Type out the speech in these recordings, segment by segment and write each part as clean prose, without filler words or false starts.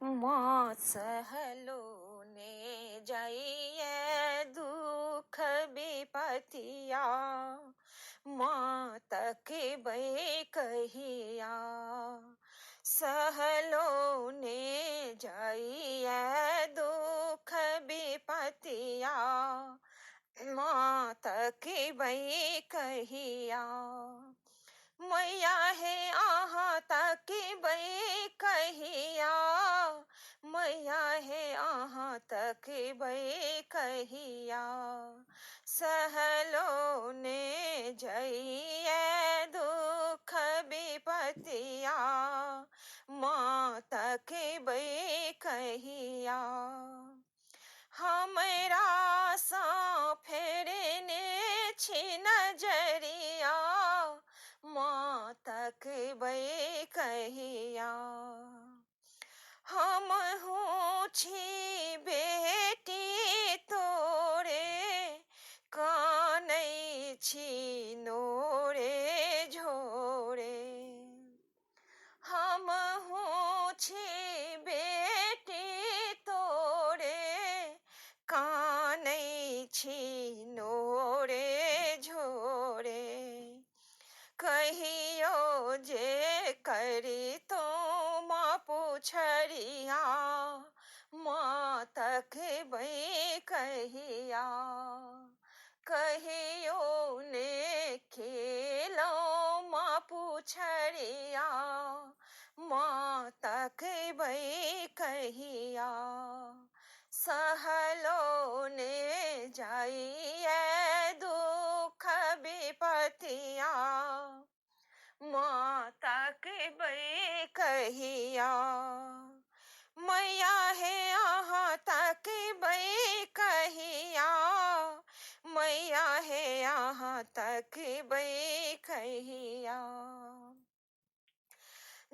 माँ सहलो ने जाइए दुख विपतिया, माँ तक बे कहिया। सहलो ने जाइए दुख विपतिया, माँ तक बे कहिया। मैया है आहा तक बे कहिया, मैया है आहा तक बे कहिया। सहलो ने जइए दुख विपतिया, माँ तक बे कहिया। हमरा सा फेरने छी नजरिया, माँ तक बे कहिया। हम हूँ छी बेटी तोरे, कानै छी नोरे झोरे। हम हूँ छी बेटी तोरे, कानै छी नोरे झोरे। कहियो जे करी तो माँ पुछरिया, माँ तक बे कहिया। कहियो ने खेलो माँ पुछरिया, माँ तक बे कहिया। सहलो ने जाइए दुख विपतिया, माँ तक बे कहिया। मैया है आहा तक बे कहिया, मैया है आहा तक बे कहिया।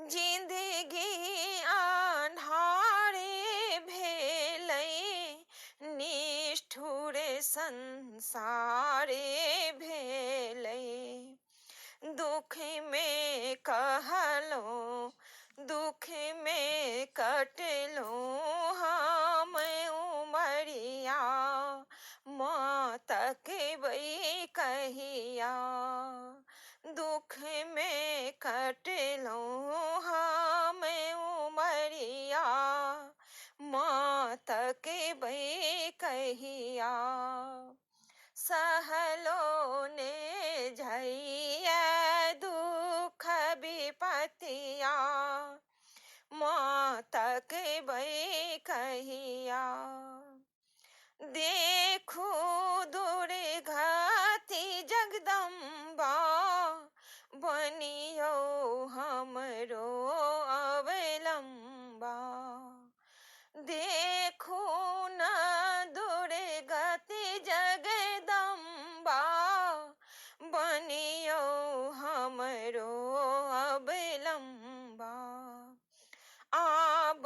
जिंदगी आन्हारे भेलै, निष्ठुर संसारे भेलै। दुख में कहलो दुख में कटलो हम उमरिया, माँ तक बे कहिया। दुख में कटलो हम उमरिया, माँ तक बे कहिया। सहलो ने जइए दुख विपतिया, माँ तक बे कहिया। देखू दुर्गति जगदम्बा, बनियो हमरो अवलंबा। देखू न दुर्गति जगदम्बा, बनियो हमरो अवलंबा। आब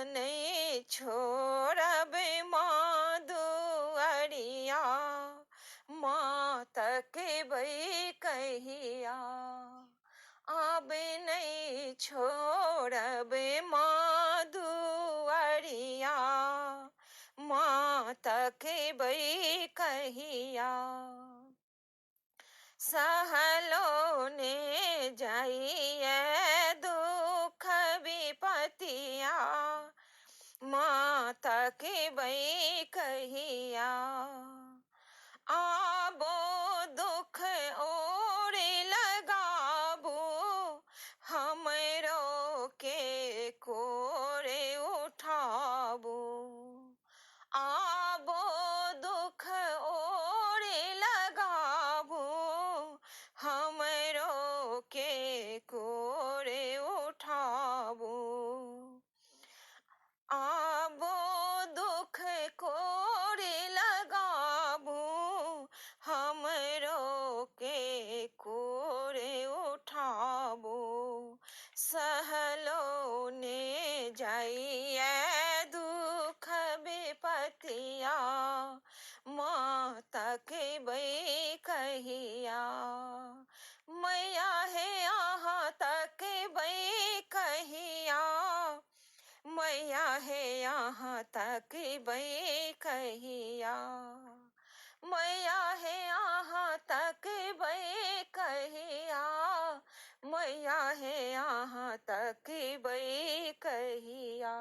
नहीं छोड़ब माँ दुआरिया, माँ तक बे कहिया। आब नहीं छोड़ब माँ दुआरिया, माँ तक बे कहिया। सहलो ने जाइए दुख विपतिया, माँ तक बे कहिया। आबो दुख और लगाबो, हमरो के कोरे उठाबो। आबो दुख और लगाबो, हमरो के कोरे उठाबो। आबो दुख कोरे लगाबो, हमरो के कोरे उठाबो। सहलो ने जाइए दुख विपतिया, माँ तक बे कहिया। मैया है आहा तक बे कहिया, मैया यहाँ तक बई कहिया मैया है यहाँ तक बई कहिया मैया है यहाँ तक बई कहिया।